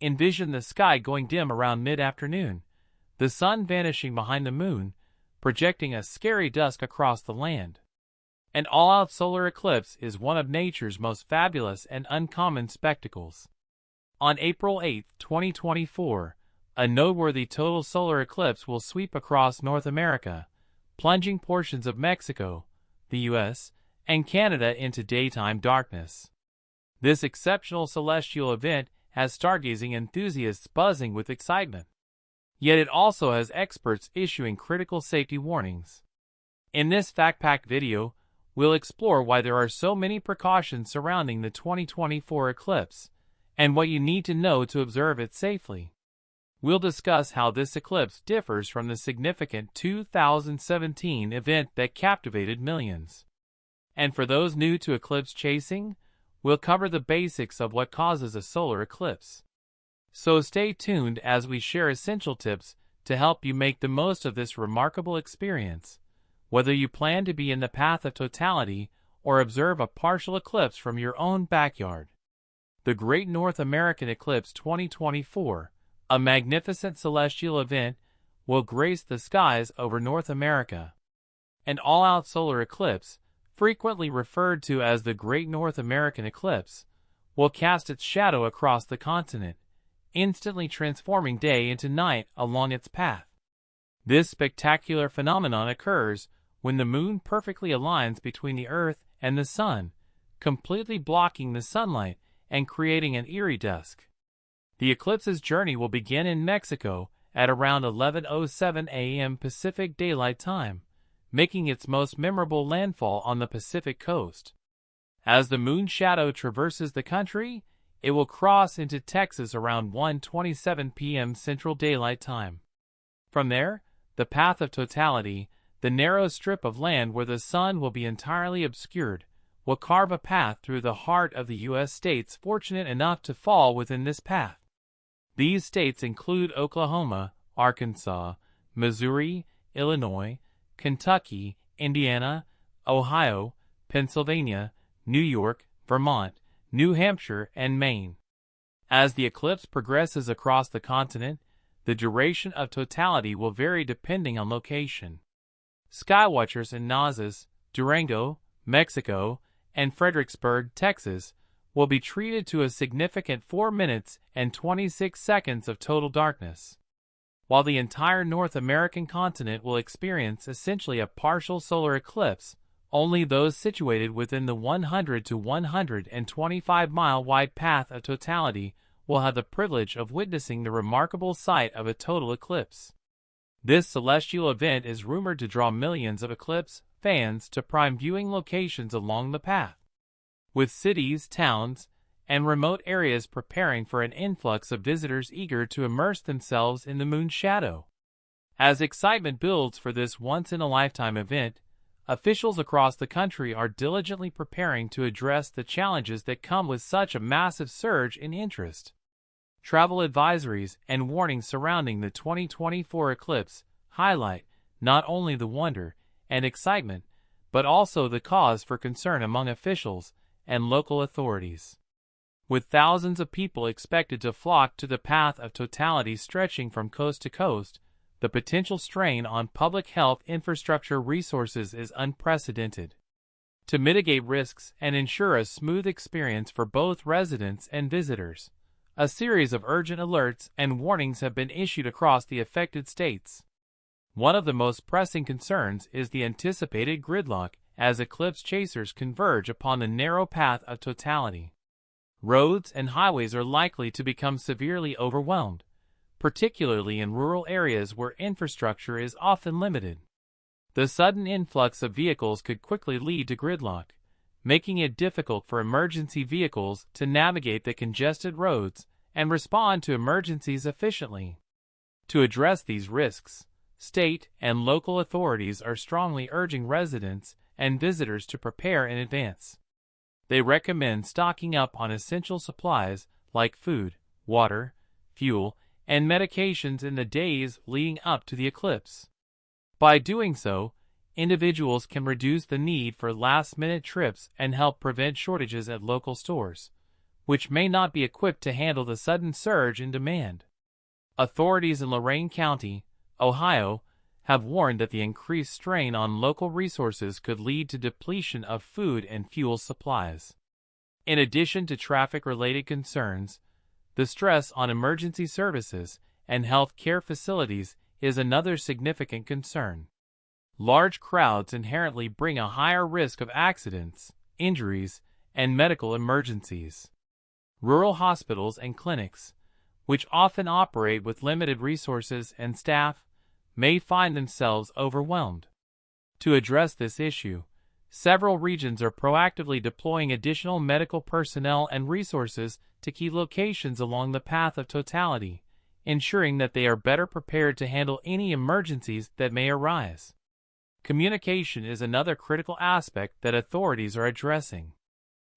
Envision the sky going dim around mid-afternoon, the sun vanishing behind the moon, projecting a scary dusk across the land. An all-out solar eclipse is one of nature's most fabulous and uncommon spectacles. On April 8, 2024, a noteworthy total solar eclipse will sweep across North America, plunging portions of Mexico, the U.S., and Canada into daytime darkness. This exceptional celestial event has stargazing enthusiasts buzzing with excitement. Yet it also has experts issuing critical safety warnings. In this fact-packed video, we'll explore why there are so many precautions surrounding the 2024 eclipse, and what you need to know to observe it safely. We'll discuss how this eclipse differs from the significant 2017 event that captivated millions. And for those new to eclipse chasing, we'll cover the basics of what causes a solar eclipse. So stay tuned as we share essential tips to help you make the most of this remarkable experience, whether you plan to be in the path of totality or observe a partial eclipse from your own backyard. The Great North American Eclipse 2024, a magnificent celestial event, will grace the skies over North America. An all-out solar eclipse, frequently referred to as the Great North American Eclipse, will cast its shadow across the continent, instantly transforming day into night along its path. This spectacular phenomenon occurs when the moon perfectly aligns between the Earth and the Sun, completely blocking the sunlight and creating an eerie dusk. The eclipse's journey will begin in Mexico at around 11:07 a.m. Pacific Daylight Time, making its most memorable landfall on the Pacific coast. As the moon shadow traverses the country, it will cross into Texas around 1:27 p.m. Central Daylight Time. From there, the path of totality, the narrow strip of land where the sun will be entirely obscured, will carve a path through the heart of the U.S. states fortunate enough to fall within this path. These states include Oklahoma, Arkansas, Missouri, Illinois, Kentucky, Indiana, Ohio, Pennsylvania, New York, Vermont, New Hampshire, and Maine. As the eclipse progresses across the continent, the duration of totality will vary depending on location. Skywatchers in Nazas, Durango, Mexico, and Fredericksburg, Texas, will be treated to a significant 4 minutes and 26 seconds of total darkness. While the entire North American continent will experience essentially a partial solar eclipse, only those situated within the 100 to 125-mile wide path of totality will have the privilege of witnessing the remarkable sight of a total eclipse. This celestial event is rumored to draw millions of eclipse fans to prime viewing locations along the path, with cities, towns, and remote areas preparing for an influx of visitors eager to immerse themselves in the moon's shadow. As excitement builds for this once-in-a-lifetime event, officials across the country are diligently preparing to address the challenges that come with such a massive surge in interest. Travel advisories and warnings surrounding the 2024 eclipse highlight not only the wonder and excitement, but also the cause for concern among officials and local authorities. With thousands of people expected to flock to the path of totality stretching from coast to coast, the potential strain on public health infrastructure resources is unprecedented. To mitigate risks and ensure a smooth experience for both residents and visitors, a series of urgent alerts and warnings have been issued across the affected states. One of the most pressing concerns is the anticipated gridlock as eclipse chasers converge upon the narrow path of totality. Roads and highways are likely to become severely overwhelmed, particularly in rural areas where infrastructure is often limited. The sudden influx of vehicles could quickly lead to gridlock, making it difficult for emergency vehicles to navigate the congested roads and respond to emergencies efficiently. To address these risks, state and local authorities are strongly urging residents and visitors to prepare in advance. They recommend stocking up on essential supplies like food, water, fuel, and medications in the days leading up to the eclipse. By doing so, individuals can reduce the need for last-minute trips and help prevent shortages at local stores, which may not be equipped to handle the sudden surge in demand. Authorities in Lorain County, Ohio, have warned that the increased strain on local resources could lead to depletion of food and fuel supplies. In addition to traffic-related concerns, the stress on emergency services and health care facilities is another significant concern. Large crowds inherently bring a higher risk of accidents, injuries, and medical emergencies. Rural hospitals and clinics, which often operate with limited resources and staff, may find themselves overwhelmed. To address this issue, several regions are proactively deploying additional medical personnel and resources to key locations along the path of totality, ensuring that they are better prepared to handle any emergencies that may arise. Communication is another critical aspect that authorities are addressing.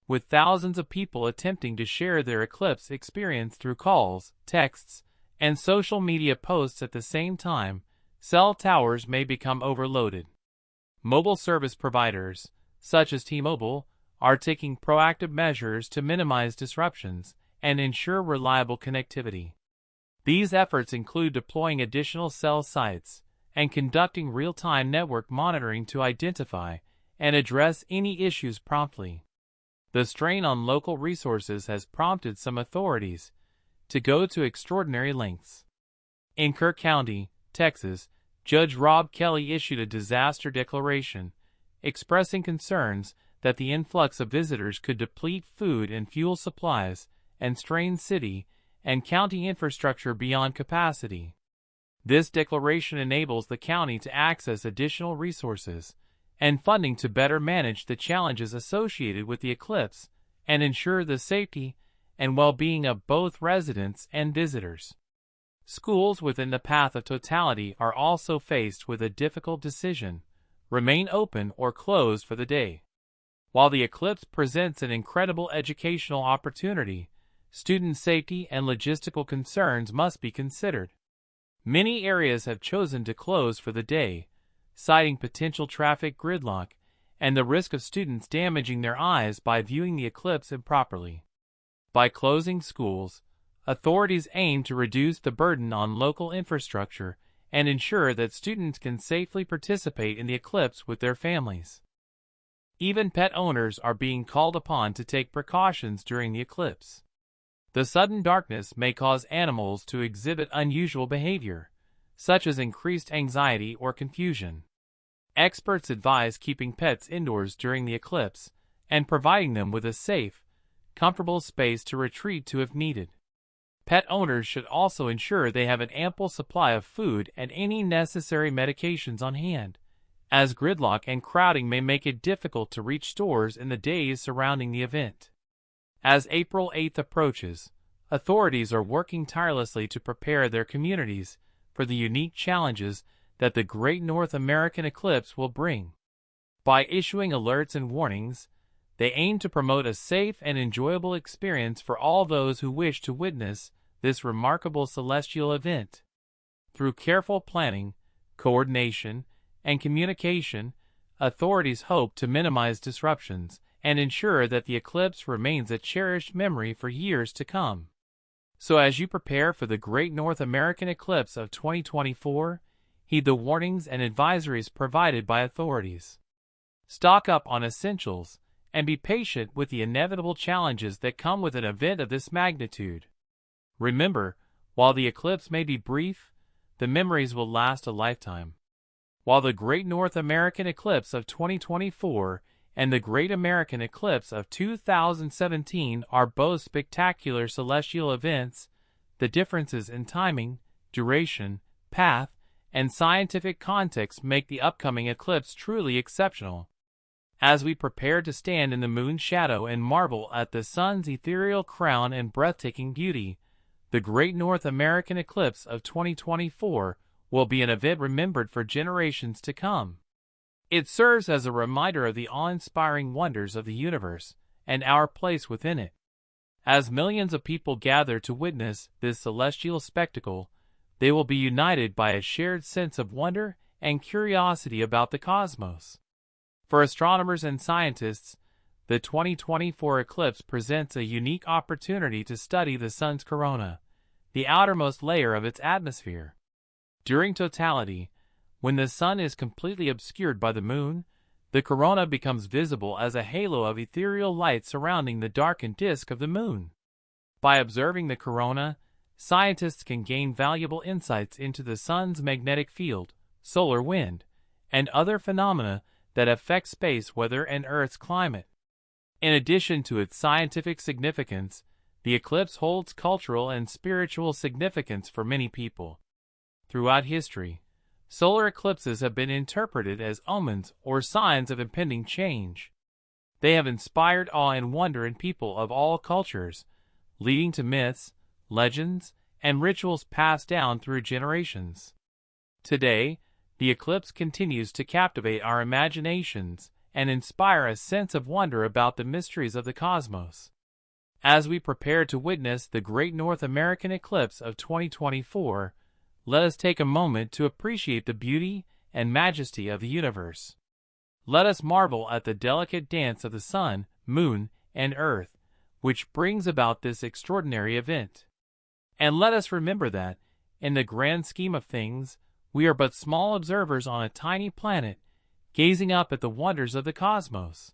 With thousands of people attempting to share their eclipse experience through calls, texts, and social media posts at the same time, cell towers may become overloaded. Mobile service providers, such as T-Mobile, are taking proactive measures to minimize disruptions and ensure reliable connectivity. These efforts include deploying additional cell sites and conducting real-time network monitoring to identify and address any issues promptly. The strain on local resources has prompted some authorities to go to extraordinary lengths. In Kirk County, Texas, Judge Rob Kelly issued a disaster declaration, expressing concerns that the influx of visitors could deplete food and fuel supplies and strain city and county infrastructure beyond capacity. This declaration enables the county to access additional resources and funding to better manage the challenges associated with the eclipse and ensure the safety and well-being of both residents and visitors. Schools within the path of totality are also faced with a difficult decision: remain open or closed for the day. While the eclipse presents an incredible educational opportunity, student safety and logistical concerns must be considered. Many areas have chosen to close for the day, citing potential traffic gridlock and the risk of students damaging their eyes by viewing the eclipse improperly. By closing schools, authorities aim to reduce the burden on local infrastructure and ensure that students can safely participate in the eclipse with their families. Even pet owners are being called upon to take precautions during the eclipse. The sudden darkness may cause animals to exhibit unusual behavior, such as increased anxiety or confusion. Experts advise keeping pets indoors during the eclipse and providing them with a safe, comfortable space to retreat to if needed. Pet owners should also ensure they have an ample supply of food and any necessary medications on hand, as gridlock and crowding may make it difficult to reach stores in the days surrounding the event. As April 8th approaches, authorities are working tirelessly to prepare their communities for the unique challenges that the Great North American Eclipse will bring. By issuing alerts and warnings, they aim to promote a safe and enjoyable experience for all those who wish to witness this remarkable celestial event. Through careful planning, coordination, and communication, authorities hope to minimize disruptions and ensure that the eclipse remains a cherished memory for years to come. So as you prepare for the Great North American Eclipse of 2024, heed the warnings and advisories provided by authorities. Stock up on essentials and be patient with the inevitable challenges that come with an event of this magnitude. Remember, while the eclipse may be brief, the memories will last a lifetime. While the Great North American Eclipse of 2024 and the Great American Eclipse of 2017 are both spectacular celestial events, the differences in timing, duration, path, and scientific context make the upcoming eclipse truly exceptional. As we prepare to stand in the moon's shadow and marvel at the sun's ethereal crown and breathtaking beauty, the Great North American Eclipse of 2024 will be an event remembered for generations to come. It serves as a reminder of the awe-inspiring wonders of the universe and our place within it. As millions of people gather to witness this celestial spectacle, they will be united by a shared sense of wonder and curiosity about the cosmos. For astronomers and scientists, the 2024 eclipse presents a unique opportunity to study the sun's corona, the outermost layer of its atmosphere. During totality, when the sun is completely obscured by the moon, the corona becomes visible as a halo of ethereal light surrounding the darkened disk of the moon. By observing the corona, scientists can gain valuable insights into the sun's magnetic field, solar wind, and other phenomena that affect space weather and Earth's climate. In addition to its scientific significance, the eclipse holds cultural and spiritual significance for many people. Throughout history, solar eclipses have been interpreted as omens or signs of impending change. They have inspired awe and wonder in people of all cultures, leading to myths, legends, and rituals passed down through generations. Today, the eclipse continues to captivate our imaginations and inspire a sense of wonder about the mysteries of the cosmos. As we prepare to witness the great North American eclipse of 2024, let us take a moment to appreciate the beauty and majesty of the universe. Let us marvel at the delicate dance of the sun, moon, and earth, which brings about this extraordinary event. And let us remember that, in the grand scheme of things, we are but small observers on a tiny planet, gazing up at the wonders of the cosmos.